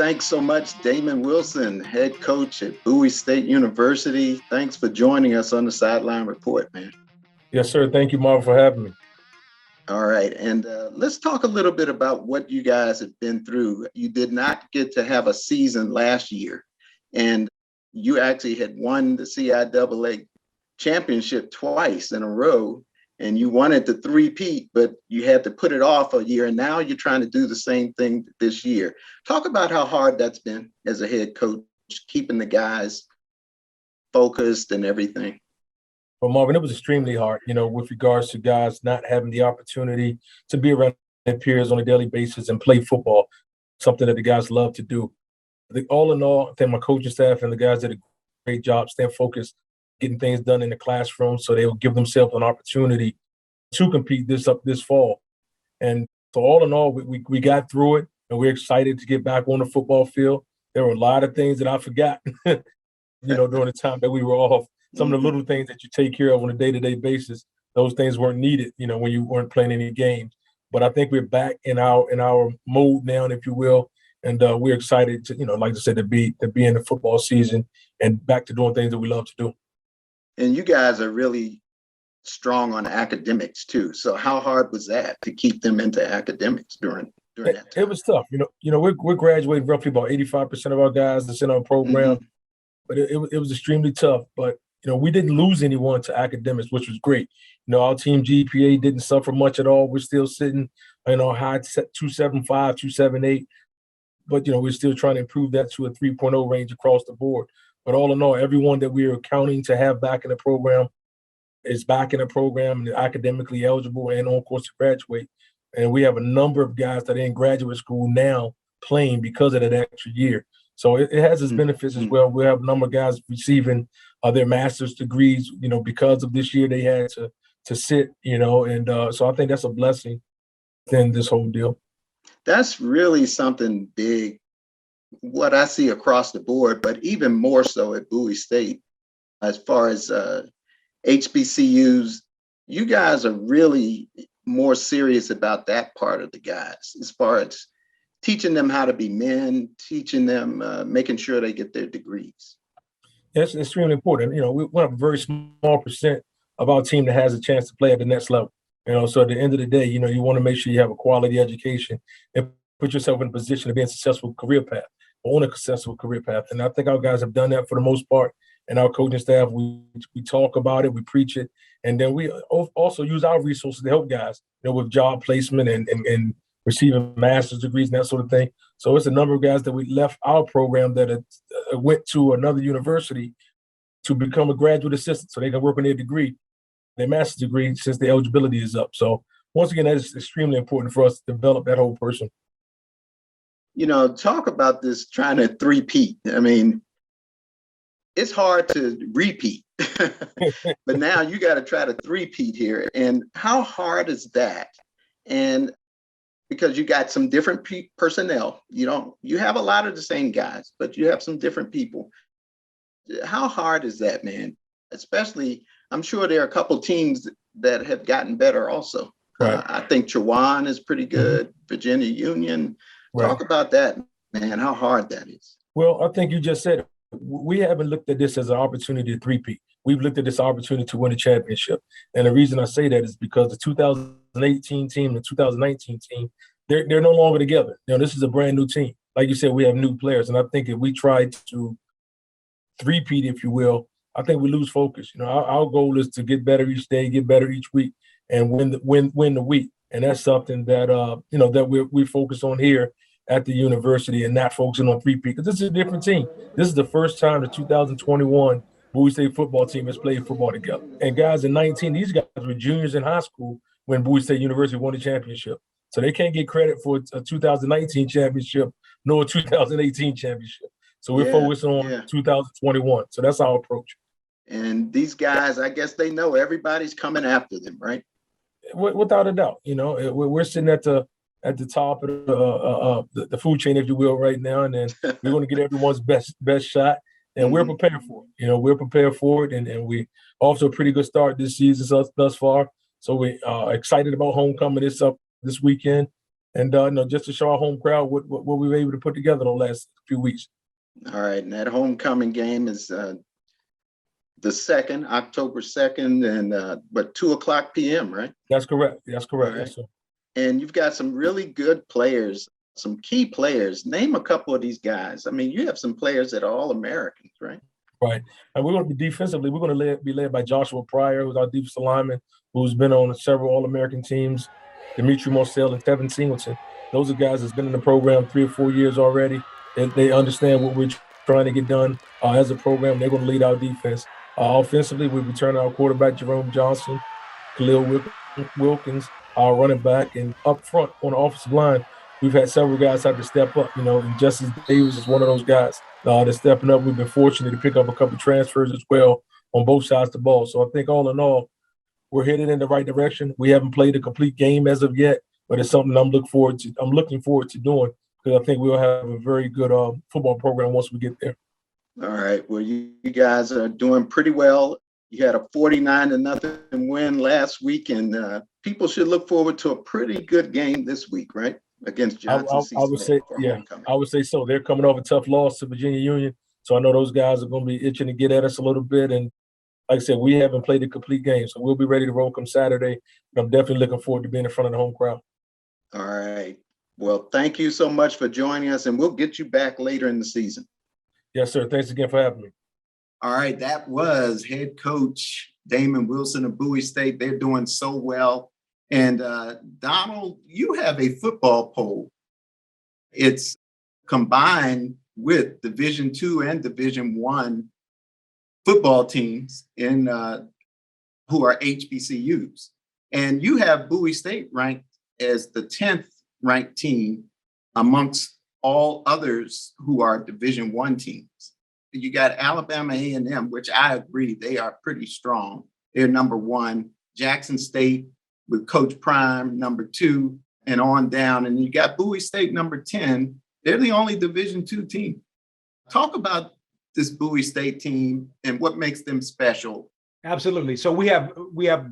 thanks so much, Damon Wilson, head coach at Bowie State University. Thanks for joining us on the Sideline Report, man. Yes, sir. Thank you, Marvin, for having me. All right. And let's talk a little bit about what you guys have been through. You did not get to have a season last year, and you actually had won the CIAA Championship twice in a row, and you wanted to three-peat, but you had to put it off a year, and now you're trying to do the same thing this year. Talk about how hard that's been as a head coach, keeping the guys focused and everything. Well, Marvin, it was extremely hard, with regards to guys not having the opportunity to be around their peers on a daily basis and play football, something that the guys love to do. All in all, I think my coaching staff and the guys did a great job staying focused, getting things done in the classroom so they will give themselves an opportunity to compete this fall. And so all in all, we got through it, and we're excited to get back on the football field. There were a lot of things that I forgot, during the time that we were off. Some of the little things that you take care of on a day-to-day basis, those things weren't needed, when you weren't playing any games. But I think we're back in our mode now, if you will, and we're excited to, like I said, to be in the football season and back to doing things that we love to do. And you guys are really strong on academics too. So how hard was that to keep them into academics during that time? It was tough. We're graduating roughly about 85% of our guys that's in our program, but it was extremely tough. But we didn't lose anyone to academics, which was great. Our team GPA didn't suffer much at all. We're still sitting, high 2.75, 2.78. But, we're still trying to improve that to a 3.0 range across the board. But all in all, everyone that we are counting to have back in the program is back in the program and academically eligible and on course to graduate. And we have a number of guys that are in graduate school now playing because of that extra year. So it has its benefits as well. We have a number of guys receiving their master's degrees, because of this year they had to sit, and so I think that's a blessing in this whole deal. That's really something big, what I see across the board, but even more so at Bowie State, as far as HBCUs, you guys are really more serious about that part of the guys, as far as teaching them how to be men, teaching them, making sure they get their degrees. It's extremely important. We have a very small percent of our team that has a chance to play at the next level. So at the end of the day, you want to make sure you have a quality education and put yourself in a position to be in a successful career path, or on a successful career path. And I think our guys have done that for the most part. And our coaching staff, we talk about it, we preach it, and then we also use our resources to help guys, with job placement and receiving master's degrees and that sort of thing. So it's a number of guys that we left our program that went to another university to become a graduate assistant so they can work on their degree, their master's degree, since the eligibility is up. So once again, that is extremely important for us to develop that whole person. Talk about this trying to three-peat. I mean, it's hard to repeat, but now you got to try to three-peat here. And how hard is that? And because you got some different personnel, you have a lot of the same guys, but you have some different people. How hard is that, man? Especially, I'm sure there are a couple teams that have gotten better also. Right. I think Chowan is pretty good, Virginia Union. Right. Talk about that, man, how hard that is. Well, I think you just said it. We haven't looked at this as an opportunity to three-peat. We've looked at this opportunity to win a championship. And the reason I say that is because the 2018 team, the 2019 team, they're no longer together. This is a brand new team. Like you said, we have new players. And I think if we try to three-peat, if you will, I think we lose focus. Our goal is to get better each day, get better each week, and win the week. And that's something that, that we focus on here at the university and not focusing on three-peat, because this is a different team. This is the first time the 2021 Bowie State football team has played football together. And guys in 19, these guys were juniors in high school when Bowie State University won the championship. So they can't get credit for a 2019 championship nor a 2018 championship. So we're focused on 2021. So that's our approach. And these guys, I guess they know everybody's coming after them, right? Without a doubt. We're sitting at the top of the food chain, if you will, right now, and then we're going to get everyone's best shot, and we're prepared for it. We're prepared for it, and we off to a pretty good start this season thus far. So we're excited about homecoming this weekend, and just to show our home crowd what we were able to put together the last few weeks. All right, and that homecoming game is the 2nd, October 2nd, and but 2:00 p.m., right? That's correct. That's correct. Right. Yes, sir. And you've got some really good players, some key players. Name a couple of these guys. I mean, you have some players that are all Americans, right? Right. And we're going to be defensively, we're going to be led by Joshua Pryor, who's our defensive lineman, who's been on several All-American teams, Dimitri Marcel and Tevin Singleton. Those are guys that's been in the program 3 or 4 years already. They understand what we're trying to get done as a program. They're going to lead our defense. Offensively, we return our quarterback, Jerome Johnson, Khalil Wilkins, our running back, and up front on the offensive line, we've had several guys have to step up, and Justice Davis is one of those guys that's stepping up. We've been fortunate to pick up a couple of transfers as well on both sides of the ball. So I think all in all, we're headed in the right direction. We haven't played a complete game as of yet, but it's something I'm looking forward to doing because I think we'll have a very good football program once we get there. All right. Well, you guys are doing pretty well. You had a 49-0 win last week, and people should look forward to a pretty good game this week, right? Against Johnson C. I would say, yeah, I would say so. They're coming off a tough loss to Virginia Union, so I know those guys are going to be itching to get at us a little bit. And like I said, we haven't played a complete game, so we'll be ready to roll come Saturday. And I'm definitely looking forward to being in front of the home crowd. All right. Well, thank you so much for joining us, and we'll get you back later in the season. Yes, sir. Thanks again for having me. All right. That was head coach Damon Wilson of Bowie State. They're doing so well. And Donald, you have a football poll. It's combined with Division II and Division I football teams who are HBCUs. And you have Bowie State ranked as the 10th ranked team amongst all others who are Division I teams. You got Alabama A&M, which I agree, they are pretty strong. They're number 1. Jackson State with Coach Prime, number 2, and on down. And you got Bowie State, number 10. They're the only Division II team. Talk about this Bowie State team and what makes them special. Absolutely. So we have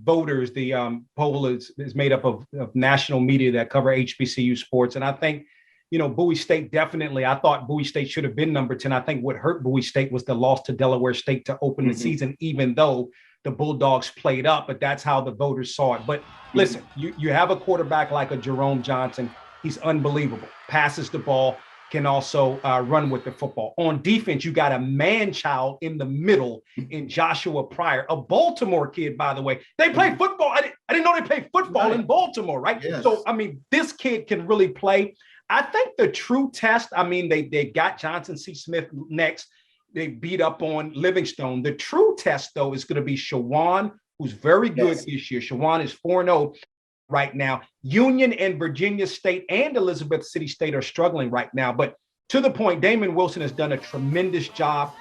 voters. The poll is made up of national media that cover HBCU sports. And I think, Bowie State definitely, I thought Bowie State should have been number 10. I think what hurt Bowie State was the loss to Delaware State to open the season, even though the Bulldogs played up, but that's how the voters saw it. But listen, you have a quarterback like a Jerome Johnson. He's unbelievable. Passes the ball, can also run with the football. On defense, you got a man-child in the middle in Joshua Pryor, a Baltimore kid, by the way. They play football. I didn't know they played football in Baltimore, right? Yes. So, this kid can really play. I think the true test, they got Johnson C. Smith next. They beat up on Livingstone. The true test, though, is going to be Shawan, who's very good this year. Shawan is 4-0 right now. Union and Virginia State and Elizabeth City State are struggling right now. But to the point, Damon Wilson has done a tremendous job.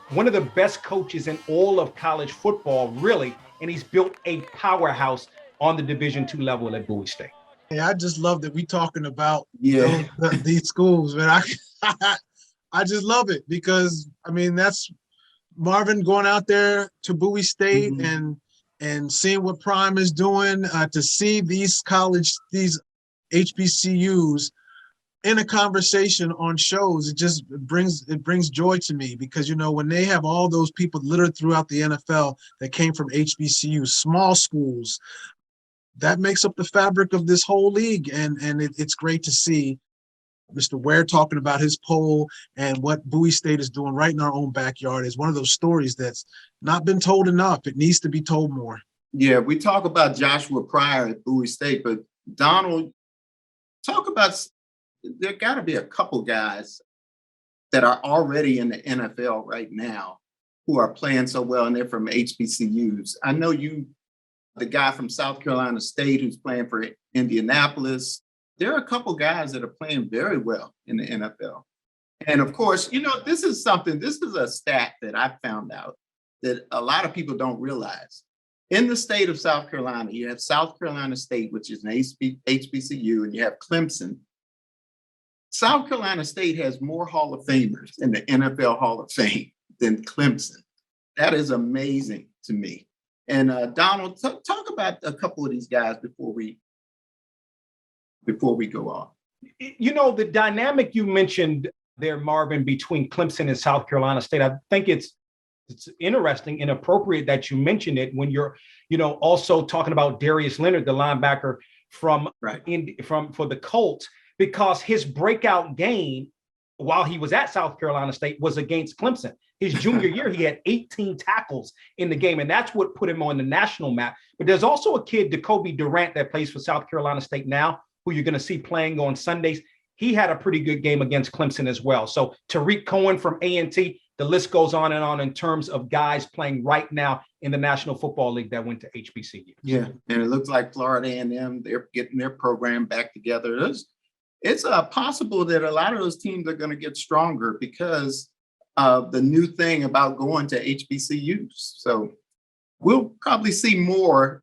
One of the best coaches in all of college football, really. And he's built a powerhouse on the Division II level at Bowie State. Yeah, I just love that we talking about these schools, man. I just love it because that's Marvin going out there to Bowie State and seeing what Prime is doing, to see these HBCUs in a conversation on shows. It brings joy to me because when they have all those people littered throughout the NFL that came from HBCUs, small schools, that makes up the fabric of this whole league, and it's great to see Mr. Ware talking about his poll and what Bowie State is doing right in our own backyard is one of those stories that's not been told enough. It needs to be told more. Yeah, we talk about Joshua Pryor at Bowie State, but Donald, talk about, there got to be a couple guys that are already in the NFL right now who are playing so well, and they're from HBCUs. I know the guy from South Carolina State who's playing for Indianapolis. There are a couple guys that are playing very well in the NFL. And of course, this is a stat that I found out that a lot of people don't realize. In the state of South Carolina, you have South Carolina State, which is an HBCU, and you have Clemson. South Carolina State has more Hall of Famers in the NFL Hall of Fame than Clemson. That is amazing to me. And Donald, talk about a couple of these guys before we before we go on? You know, the dynamic you mentioned there, Marvin, between Clemson and South Carolina State, I think it's interesting and appropriate that you mentioned it when you're, also talking about Darius Leonard, the linebacker for the Colts, because his breakout game while he was at South Carolina State was against Clemson. His junior year, he had 18 tackles in the game, and that's what put him on the national map. But there's also a kid, Jacoby Durant, that plays for South Carolina State now, who you're going to see playing on Sundays. He had a pretty good game against Clemson as well. So Tariq Cohen from A&T, the list goes on and on in terms of guys playing right now in the National Football League that went to HBCU. Yeah, and it looks like Florida A&M, they're getting their program back together. It's possible that a lot of those teams are going to get stronger because of the new thing about going to HBCUs. So we'll probably see more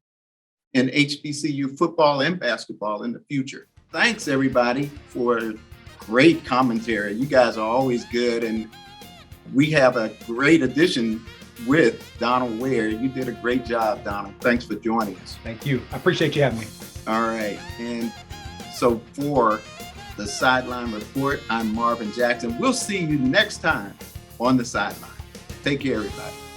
in HBCU football and basketball in the future. Thanks, everybody, for great commentary. You guys are always good, and we have a great addition with Donald Ware. You did a great job, Donald. Thanks for joining us. Thank you. I appreciate you having me. All right. And so for the Sideline Report, I'm Marvin Jackson. We'll see you next time on the Sideline. Take care, everybody.